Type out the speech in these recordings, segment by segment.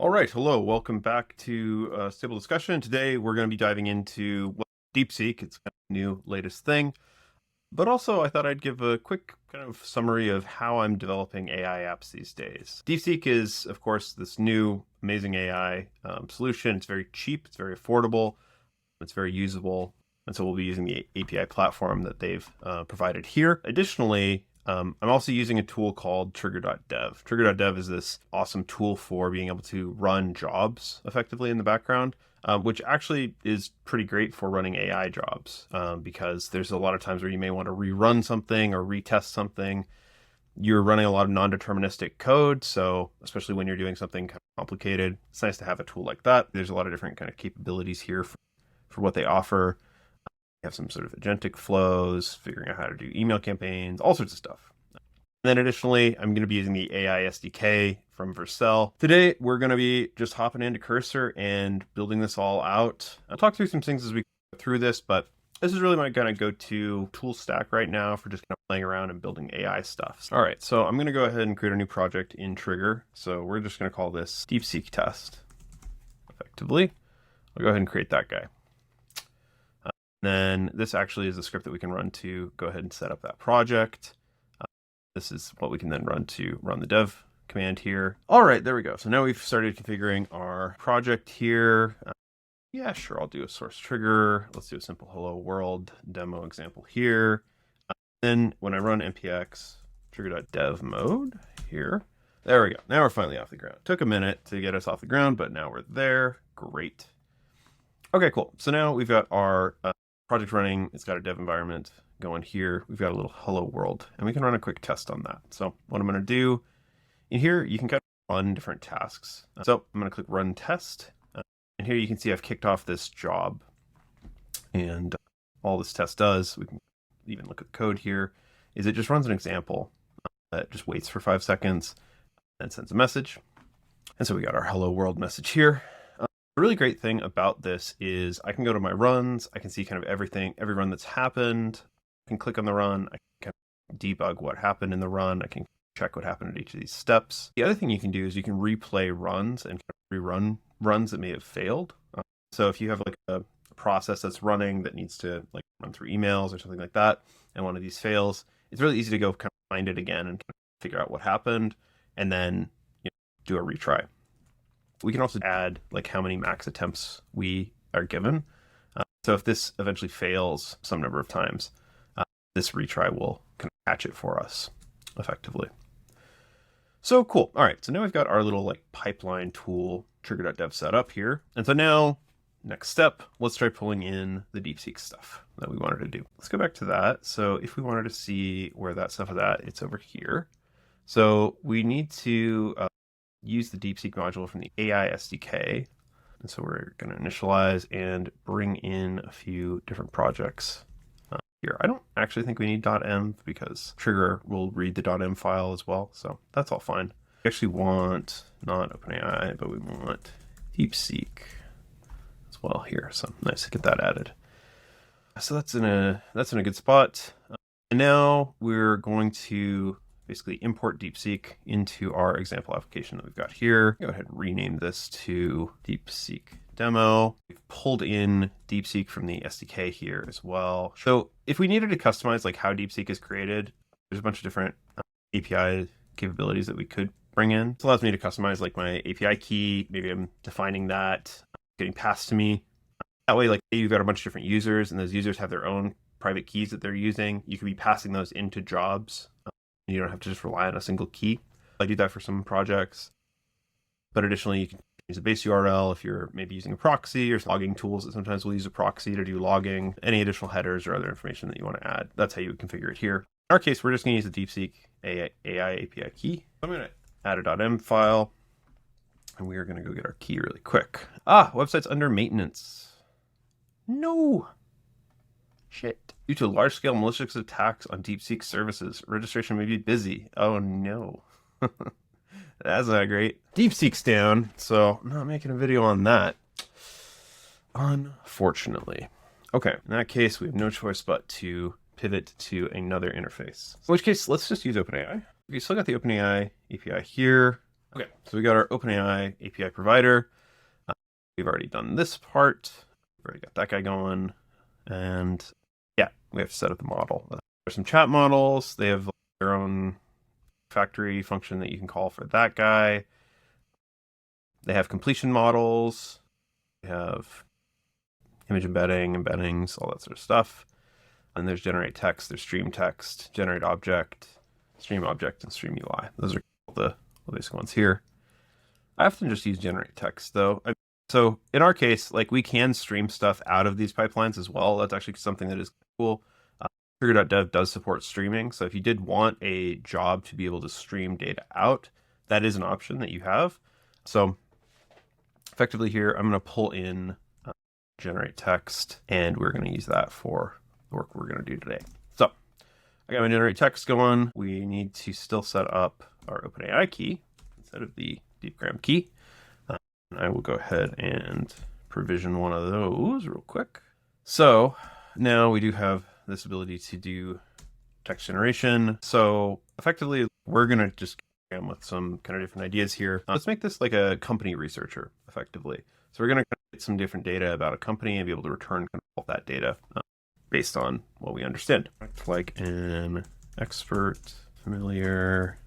All right, hello, welcome back to Stable Discussion. Today we're going to be diving into DeepSeek. It's kind of a new latest thing, but also I thought I'd give a quick kind of summary of how I'm developing AI apps these days. DeepSeek is, of course, this new amazing AI solution. It's very cheap, it's very affordable, it's very usable, and so we'll be using the API platform that they've provided here. Additionally, I'm also using a tool called Trigger.dev. Trigger.dev is this awesome tool for being able to run jobs effectively in the background, which actually is pretty great for running AI jobs because there's a lot of times where you may want to rerun something or retest something. You're running a lot of non-deterministic code, so especially when you're doing something kind of complicated, it's nice to have a tool like that. There's a lot of different kind of capabilities here for what they offer. You have some sort of agentic flows, figuring out how to do email campaigns, all sorts of stuff. And then additionally, I'm going to be using the AI SDK from Vercel. Today, we're going to be just hopping into Cursor and building this all out. I'll talk through some things as we go through this, but this is really my kind of go-to tool stack right now for just kind of playing around and building AI stuff. All right, so I'm going to go ahead and create a new project in Trigger. So we're just going to call this DeepSeek test, effectively. I'll go ahead and create that guy. Then this actually is a script that we can run to go ahead and set up that project. This is what we can then run to run the dev command here. All right, there we go. So now we've started configuring our project here. Yeah, sure, I'll do a source trigger. Let's do a simple hello world demo example here. Then when I run npx trigger.dev mode here, there we go. Now we're finally off the ground. Took a minute to get us off the ground, but now we're there. Great. Okay, cool. So now we've got our project running. It's got a dev environment going here. We've got a little hello world, and we can run a quick test on that. So what I'm going to do in here, you can kind of run different tasks. So I'm going to click run test. And here you can see I've kicked off this job. And all this test does, we can even look at the code here, is it just runs an example that just waits for 5 seconds and sends a message. And so we got our hello world message here. The really great thing about this is I can go to my runs. I can see kind of everything, every run that's happened. I can click on the run. I can debug what happened in the run. I can check what happened at each of these steps. The other thing you can do is you can replay runs and rerun runs that may have failed. So if you have like a process that's running that needs to like run through emails or something like that, and one of these fails, it's really easy to go kind of find it again and kind of figure out what happened and then do a retry. We can also add like how many max attempts we are given. So if this eventually fails some number of times, this retry will kind of catch it for us effectively. So cool. All right. So now we've got our little like pipeline tool trigger.dev set up here. And so now next step, let's try pulling in the DeepSeek stuff that we wanted to do. Let's go back to that. So if we wanted to see where that stuff is at, it's over here. So we need to use the DeepSeek module from the AI SDK. And so we're going to initialize and bring in a few different projects here. I don't actually think we need .env because Trigger will read the .env file as well. So that's all fine. We actually want not OpenAI, but we want DeepSeek as well here. So nice to get that added. So that's in a good spot. And now we're going to basically import DeepSeek into our example application that we've got here. Go ahead and rename this to DeepSeek demo. We've pulled in DeepSeek from the SDK here as well. So if we needed to customize like how DeepSeek is created, there's a bunch of different API capabilities that we could bring in. This allows me to customize like my API key. Maybe I'm defining that, getting passed to me. That way, like you've got a bunch of different users and those users have their own private keys that they're using. You could be passing those into jobs. You don't have to just rely on a single key. I do that for some projects. But additionally, you can use a base URL if you're maybe using a proxy or logging tools that sometimes will use a proxy to do logging, any additional headers or other information that you want to add. That's how you would configure it here. In our case, we're just going to use the DeepSeek AI API key. I'm going to add a .env file, and we are going to go get our key really quick. Website's under maintenance. No. Shit. Due to large-scale malicious attacks on DeepSeek services, registration may be busy. Oh no. That's not great. DeepSeek's down, so I'm not making a video on that. Unfortunately. Okay, in that case, we have no choice but to pivot to another interface. In which case, let's just use OpenAI. We still got the OpenAI API here. Okay, so we got our OpenAI API provider. We've already done this part. We've already got that guy going. And yeah, we have to set up the model. There's some chat models. They have their own factory function that you can call for that guy. They have completion models. They have image embeddings, all that sort of stuff. And there's generate text, there's stream text, generate object, stream object, and stream UI. Those are the basic ones here. I often just use generate text though. So in our case, like we can stream stuff out of these pipelines as well. That's actually something that is cool. Trigger.dev does support streaming. So if you did want a job to be able to stream data out, that is an option that you have. So effectively here, I'm going to pull in generate text, and we're going to use that for the work we're going to do today. So I got my generate text going. We need to still set up our OpenAI key instead of the deepgram key. And I will go ahead and provision one of those real quick. So now we do have this ability to do text generation. So effectively, we're going to just get with some kind of different ideas here. Let's make this like a company researcher, effectively. So we're going to get some different data about a company and be able to return all that data based on what we understand. Like an expert familiar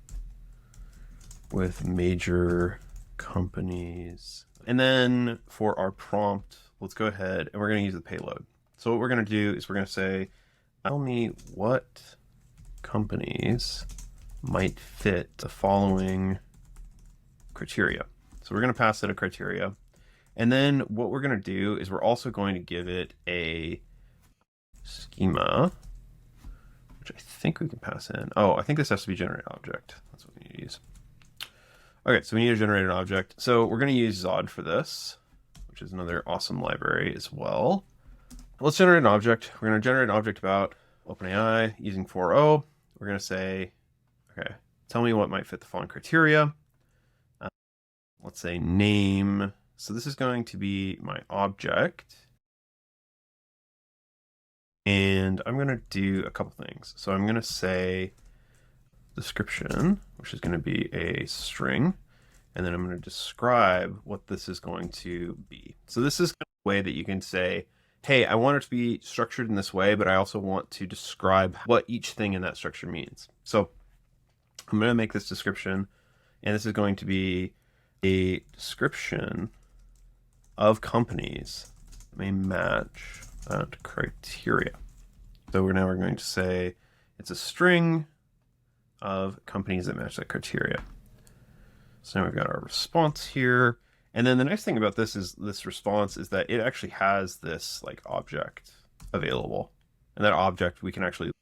with major companies. And then for our prompt, let's go ahead and we're going to use the payload. So what we're going to do is we're going to say, tell me what companies might fit the following criteria. So we're going to pass it a criteria. And then what we're going to do is we're also going to give it a schema, which I think we can pass in. Oh, I think this has to be generate object. That's what we need to use. Okay, so we need to generate an object. So we're going to use Zod for this, which is another awesome library as well. Let's generate an object. We're going to generate an object about OpenAI using 4.0. We're going to say, okay, tell me what might fit the following criteria. Let's say name. So this is going to be my object. And I'm going to do a couple things. So I'm going to say description, which is going to be a string. And then I'm going to describe what this is going to be. So this is a way that you can say, hey, I want it to be structured in this way, but I also want to describe what each thing in that structure means. So I'm going to make this description, and this is going to be a description of companies that may match that criteria. So we're going to say it's a string of companies that match that criteria. So now we've got our response here. And then the nice thing about this response is that it actually has this like object available. And that object we can actually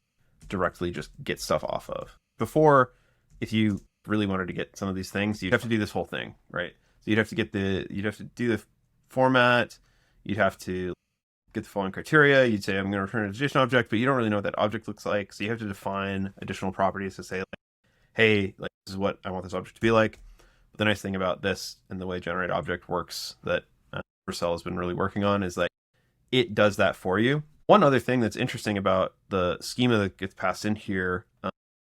directly just get stuff off of. Before, if you really wanted to get some of these things, you'd have to do this whole thing, right? So you'd have to do the format, you'd have to get the following criteria, you'd say I'm going to return a JSON object, but you don't really know what that object looks like. So you have to define additional properties to say like, hey, like this is what I want this object to be like. But the nice thing about this and the way generate object works that Vercel has been really working on is like it does that for you. One other thing that's interesting about the schema that gets passed in here,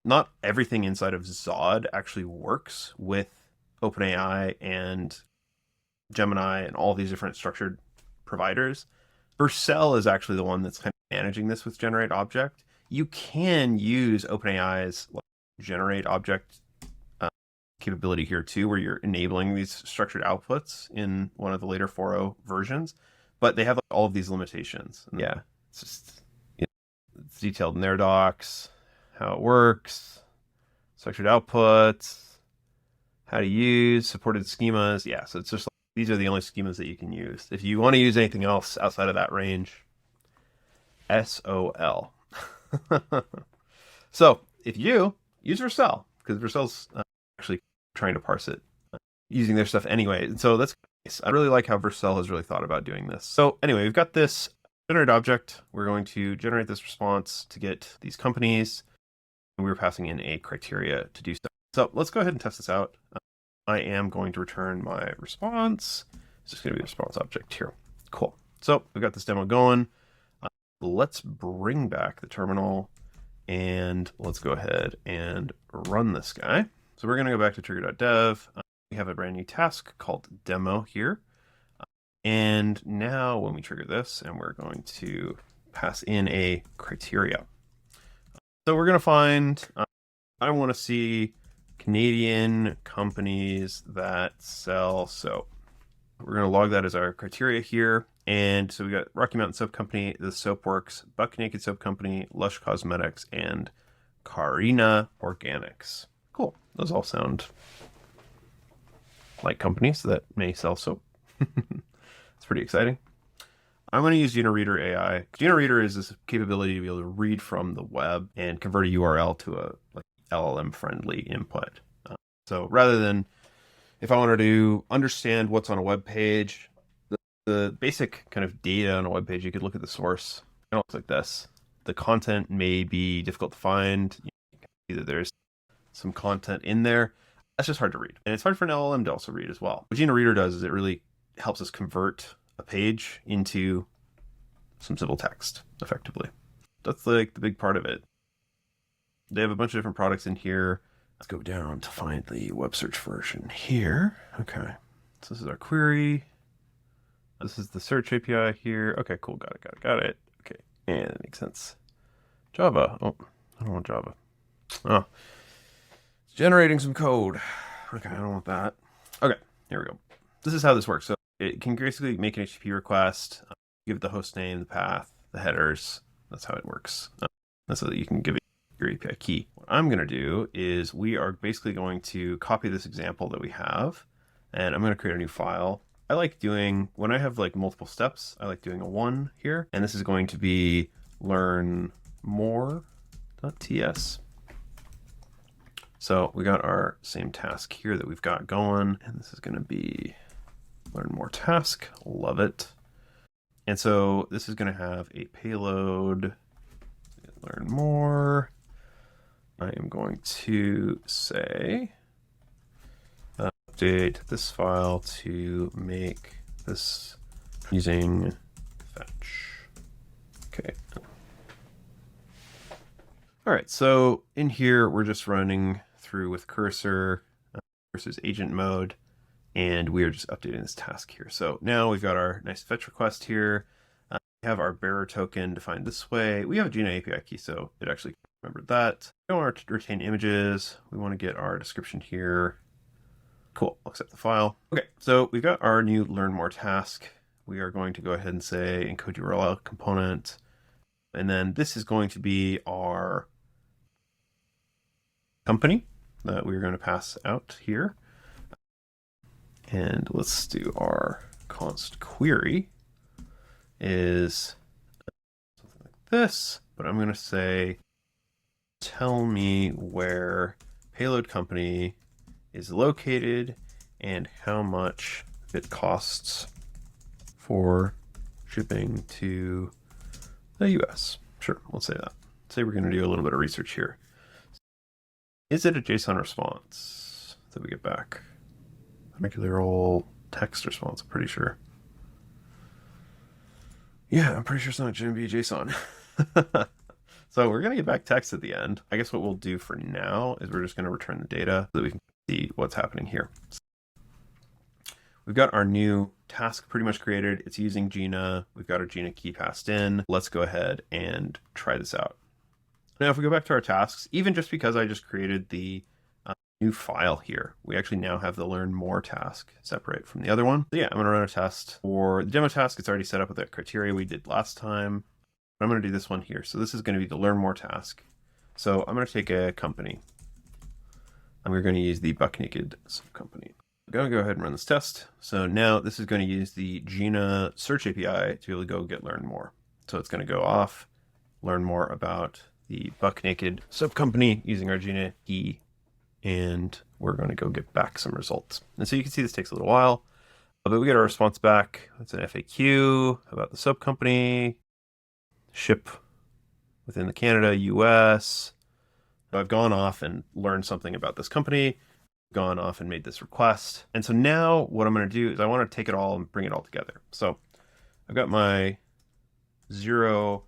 not everything inside of Zod actually works with OpenAI and Gemini and all these different structured providers. Vercel is actually the one that's kind of managing this with generate object. You can use OpenAI's generate object capability here too, where you're enabling these structured outputs in one of the later 4.0 versions, but they have like all of these limitations. And yeah, it's just it's detailed in their docs, how it works, structured outputs, how to use supported schemas. Yeah, so it's just like, these are the only schemas that you can use. If you want to use anything else outside of that range, SOL. So if you use Vercel, because Vercel's actually trying to parse it using their stuff anyway. And so that's nice. I really like how Vercel has really thought about doing this. So anyway, we've got this generate object. We're going to generate this response to get these companies. And we're passing in a criteria to do so. So let's go ahead and test this out. I am going to return my response. It's just going to be a response object here. Cool. So we've got this demo going. Let's bring back the terminal and let's go ahead and run this guy. So we're going to go back to Trigger.dev. We have a brand new task called demo here. And now when we trigger this, and we're going to pass in a criteria. So we're going to find, I want to see Canadian companies that sell soap. We're going to log that as our criteria here. And so we got Rocky Mountain Soap Company, The Soap Works, Buck Naked Soap Company, Lush Cosmetics, and Carina Organics. Cool. Those all sound like companies that may sell soap. It's pretty exciting. I'm going to use Jina Reader AI. Jina Reader is this capability to be able to read from the web and convert a URL to a LLM-friendly input. So rather than if I wanted to understand what's on a web page, the basic kind of data on a web page, you could look at the source. It looks like this. The content may be difficult to find. You can see that there's some content in there. That's just hard to read. And it's hard for an LLM to also read as well. What Jina Reader does is it really helps us convert a page into some simple text effectively. That's like the big part of it. They have a bunch of different products in here. Let's go down to find the web search version here. Okay. So this is our query. This is the search API here. Okay, cool. Got it. Okay. And it makes sense. Java. Oh, I don't want Java. Oh, it's generating some code. Okay, I don't want that. Okay, here we go. This is how this works. So it can basically make an HTTP request, give it the host name, the path, the headers. That's how it works. That's so that you can give it your API key. What I'm going to do is we are basically going to copy this example that we have, and I'm going to create a new file. I like doing, when I have like multiple steps, I like doing a one here, and this is going to be learn more.ts. So we got our same task here that we've got going, and this is going to be learn more task. Love it. And so this is going to have a payload, learn more. I am going to say, update this file to make this using fetch. Okay. All right, so in here, we're just running through with cursor versus agent mode, and we are just updating this task here. So now we've got our nice fetch request here. We have our bearer token defined this way. We have a Jina API key, so it actually remembered that. We don't want to retain images. We want to get our description here. Cool, I'll accept the file. Okay, so we've got our new learn more task. We are going to go ahead and say encode URL component. And then this is going to be our company that we're going to pass out here. And let's do our const query is something like this, but I'm going to say, tell me where payload company is located and how much it costs for shipping to the US. Sure, we'll say that. Say we're going to do a little bit of research here. Is it a JSON response that we get back? Regular old text response, I'm pretty sure. Yeah, I'm pretty sure it's not going to be JSON. So we're going to get back text at the end. I guess what we'll do for now is we're just going to return the data so that we can see what's happening here. We've got our new task pretty much created. It's using Jina. We've got our Jina key passed in. Let's go ahead and try this out. Now, if we go back to our tasks, even just because I just created the new file here, we actually now have the learn more task separate from the other one. So yeah, I'm going to run a test for the demo task. It's already set up with that criteria we did last time. But I'm going to do this one here. So this is going to be the learn more task. So I'm going to take a company, and we're going to use the Buck Naked Soap Company. I'm going to go ahead and run this test. So now this is going to use the Jina search API to be able to go get learn more. So it's going to go off, learn more about the Buck Naked Soap Company using our Jina key, and we're going to go get back some results. And so you can see this takes a little while, but we get our response back. It's an FAQ about the soap company, ship within the Canada, US. So I've gone off and learned something about this company, gone off and made this request. And so now what I'm going to do is I want to take it all and bring it all together. So I've got my 0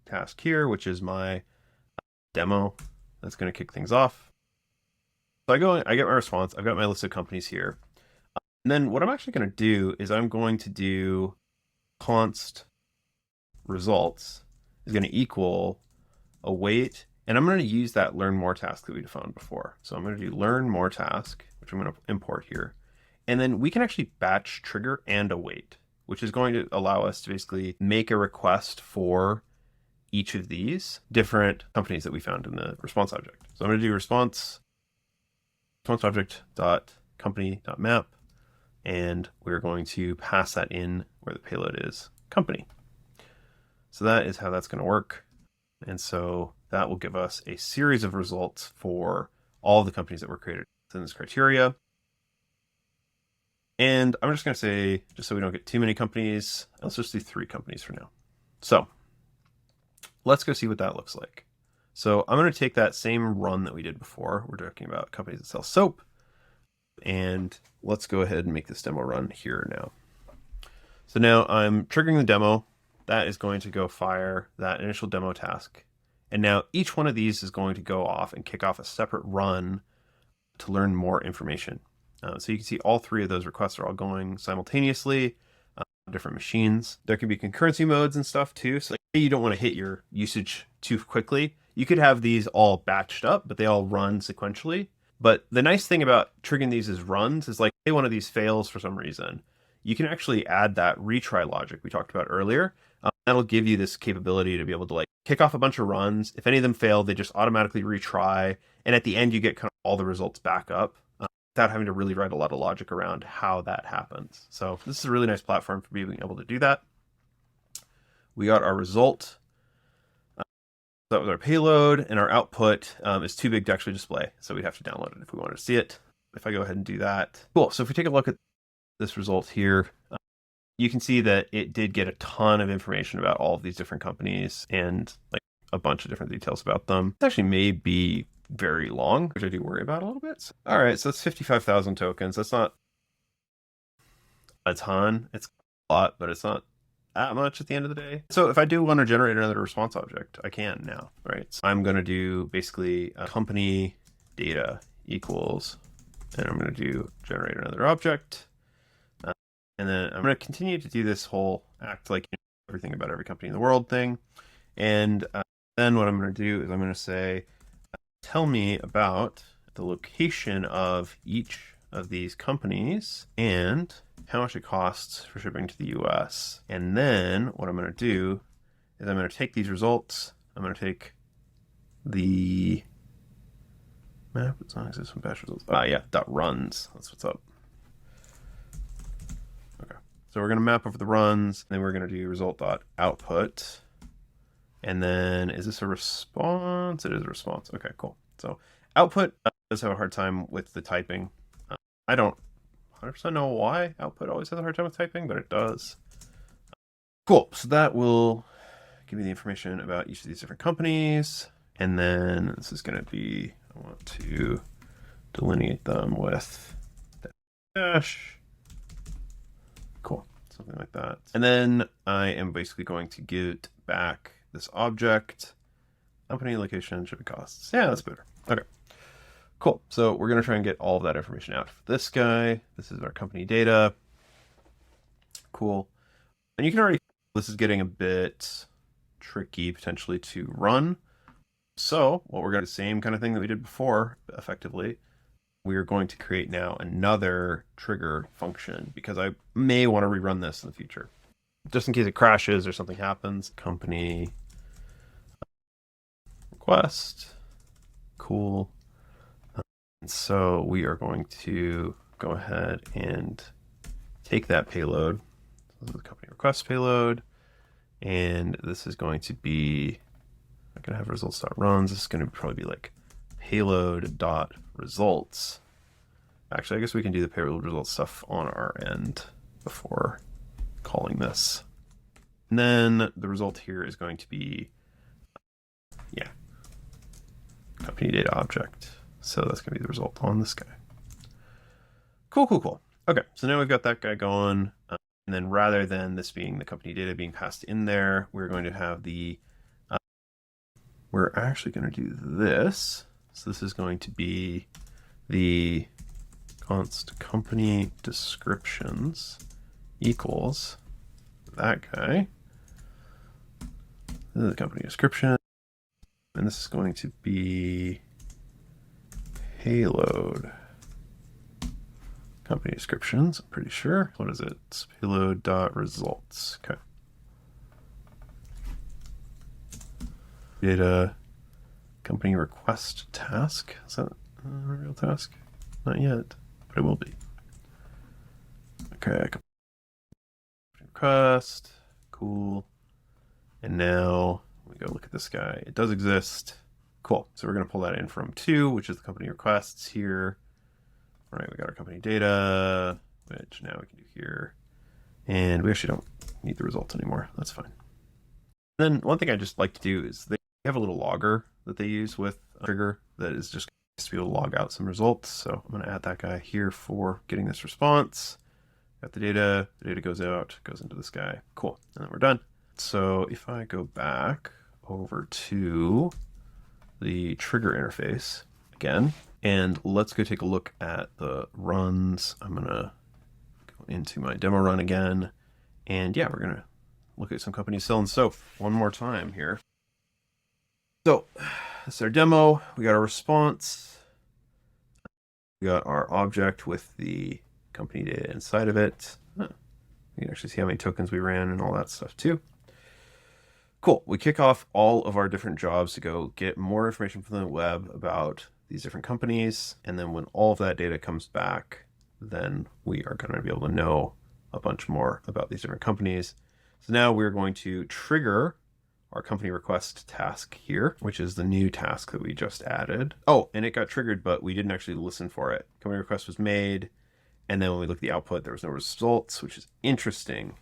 task here, which is my demo that's going to kick things off. So I get my response. I've got my list of companies here. And then what I'm actually going to do is I'm going to do const results is going to equal await, and I'm going to use that learn more task that we defined before. So I'm going to do learn more task, which I'm going to import here. And then we can actually batch trigger and await, which is going to allow us to basically make a request for each of these different companies that we found in the response object. So I'm going to do response object dot company dot map, and we're going to pass that in where the payload is company. So that is how that's going to work. And so that will give us a series of results for all the companies that were created within this criteria. And I'm just going to say, just so we don't get too many companies, let's just do 3 companies for now. So let's go see what that looks like. So I'm going to take that same run that we did before. We're talking about companies that sell soap. And let's go ahead and make this demo run here now. So now I'm triggering the demo. That is going to go fire that initial demo task. And now each one of these is going to go off and kick off a separate run to learn more information. So you can see all 3 of those requests are all going simultaneously on different machines. There can be concurrency modes and stuff too. So like, you don't want to hit your usage too quickly. You could have these all batched up, but they all run sequentially. But the nice thing about triggering these as runs is like, say one of these fails for some reason, you can actually add that retry logic we talked about earlier. That'll give you this capability to be able to like kick off a bunch of runs. If any of them fail, they just automatically retry. And at the end, you get kind of all the results back up without having to really write a lot of logic around how that happens. So this is a really nice platform for being able to do that. We got our result. That was our payload, and our output is too big to actually display. So we'd have to download it if we wanted to see it. If I go ahead and do that. Cool. So if we take a look at this result here, you can see that it did get a ton of information about all of these different companies and like a bunch of different details about them. It actually may be very long, which I do worry about a little bit. All right, so that's 55,000 tokens. That's not a ton. It's a lot, but it's not that much at the end of the day. So if I do want to generate another response object, I can now, right? So I'm going to do basically a company data equals, and I'm going to do generate another object. And then I'm going to continue to do this whole act like everything about every company in the world thing. And then what I'm going to do is I'm going to say, tell me about the location of each of these companies and how much it costs for shipping to the US. And then what I'm going to do is I'm going to take these results. I'm going to take the map. It's not existing batch results. Yeah, dot runs. That's what's up. Okay. So we're going to map over the runs. Then we're going to do result.output. And then is this a response? It is a response. Okay, cool. So output does have a hard time with the typing. I don't 100% know why output always has a hard time with typing, but it does. Cool. So that will give me the information about each of these different companies. And then this is going to be, I want to delineate them with dash. Cool. Something like that. And then I am basically going to get back this object, company, location, shipping costs. Yeah, that's better. Okay. Cool. So we're going to try and get all of that information out for this guy. This is our company data. Cool. And you can already, this is getting a bit tricky potentially to run. So what we're going to do, the same kind of thing that we did before, effectively, we are going to create now another trigger function because I may want to rerun this in the future. Just in case it crashes or something happens. Company request. Cool. And so we are going to go ahead and take that payload. This is the company request payload. And this is going to be, I'm going to have results.runs. This is going to probably be like payload.results. Actually, I guess we can do the payload results stuff on our end before calling this. And then the result here is going to be, yeah, company data object. So that's going to be the result on this guy. Cool, cool, cool. Okay, so now we've got that guy going. And then rather than this being the company data being passed in there, we're going to have the, we're actually going to do this. So this is going to be the const company descriptions equals that guy. This is the company description. And this is going to be payload company descriptions, I'm pretty sure. What is it? It's payload.results. Okay. Data company request task. Is that a real task? Not yet, but it will be. Okay. Request. Cool. And now we go look at this guy. It does exist. Cool. So we're going to pull that in from 2, which is the company requests here. All right, we got our company data, which now we can do here. And we actually don't need the results anymore. That's fine. Then one thing I just like to do is they have a little logger that they use with Trigger that is just to be able to log out some results. So I'm going to add that guy here for getting this response. Got the data goes out, goes into this guy. Cool. And then we're done. So if I go back over to the trigger interface again, and let's go take a look at the runs. I'm going to go into my demo run again. And yeah, we're going to look at some companies selling soap one more time here. So this is our demo. We got our response. We got our object with the company data inside of it. You can actually see how many tokens we ran and all that stuff too. Cool. We kick off all of our different jobs to go get more information from the web about these different companies. And then when all of that data comes back, then we are going to be able to know a bunch more about these different companies. So now we're going to trigger our company request task here, which is the new task that we just added. Oh, and it got triggered, but we didn't actually listen for it. Company request was made. And then when we look at the output, there was no results, which is interesting,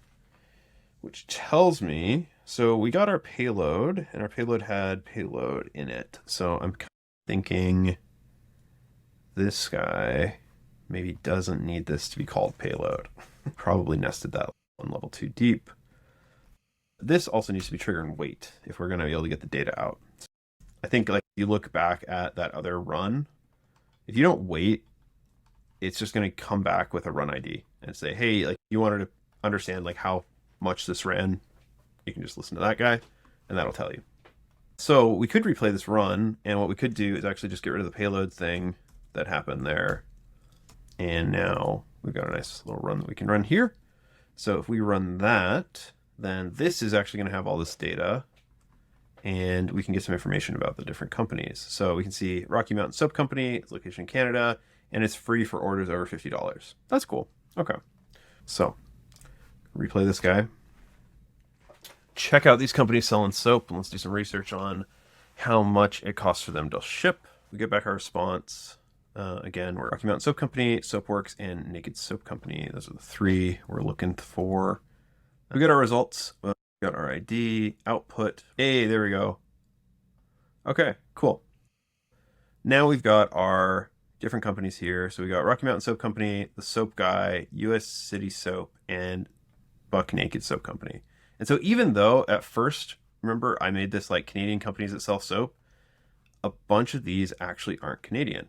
which tells me, so we got our payload and our payload had payload in it. So I'm kind of thinking this guy maybe doesn't need this to be called payload. Probably nested that one level too deep. This also needs to be trigger and wait if we're going to be able to get the data out. I think like you look back at that other run, if you don't wait, it's just going to come back with a run ID and say, hey, like you wanted to understand like how much this ran, you can just listen to that guy and that'll tell you. So we could replay this run, and what we could do is actually just get rid of the payload thing that happened there. And now we've got a nice little run that we can run here. So if we run that, then this is actually going to have all this data, and we can get some information about the different companies. So we can see Rocky Mountain Soap Company, its location in Canada, and it's free for orders over $50. That's cool. Okay. So replay this guy. Check out these companies selling soap, and let's do some research on how much it costs for them to ship. We get back our response. Again, we're Rocky Mountain Soap Company, Soapworks, and Naked Soap Company. Those are the 3 we're looking for. We got our results. We got our ID, output. Hey, there we go. Okay, cool. Now we've got our different companies here. So we got Rocky Mountain Soap Company, The Soap Guy, US City Soap, and Buck Naked Soap Company. And so even though at first, remember I made this like Canadian companies that sell soap, a bunch of these actually aren't Canadian,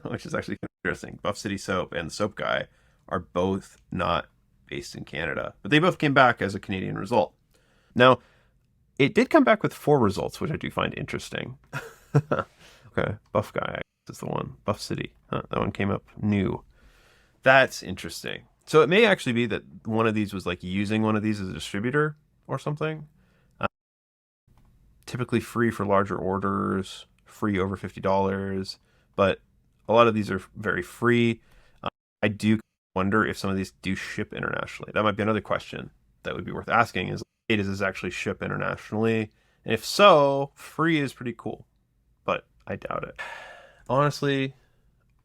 which is actually interesting. Buff City Soap and The Soap Guy are both not based in Canada, but they both came back as a Canadian result. Now, it did come back with 4 results, which I do find interesting. Okay, Buff Guy is the one. Buff City, that one came up new. That's interesting. So it may actually be that one of these was like using one of these as a distributor or something. Typically free for larger orders, free over $50, but a lot of these are very free. I do wonder if some of these do ship internationally. That might be another question that would be worth asking is, hey, does this actually ship internationally? And if so, free is pretty cool, but I doubt it. Honestly,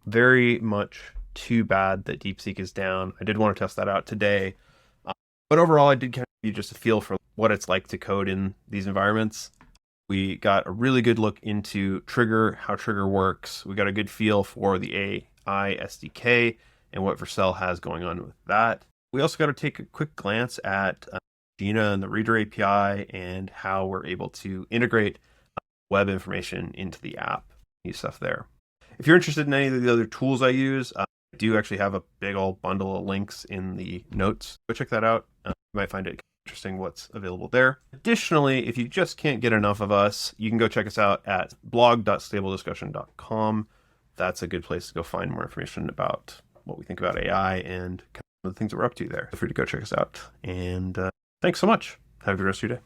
very much too bad that DeepSeek is down. I did want to test that out today. But overall, I did kind of give you just a feel for what it's like to code in these environments. We got a really good look into Trigger, how Trigger works. We got a good feel for the AI SDK and what Vercel has going on with that. We also got to take a quick glance at Jina and the Reader API and how we're able to integrate web information into the app. New stuff there. If you're interested in any of the other tools I use, I do actually have a big old bundle of links in the notes. Go check that out. You might find it interesting what's available there. Additionally, if you just can't get enough of us, you can go check us out at blog.stablediscussion.com. That's a good place to go find more information about what we think about AI and kind of the things that we're up to there. Feel free to go check us out. And thanks so much. Have a good rest of your day.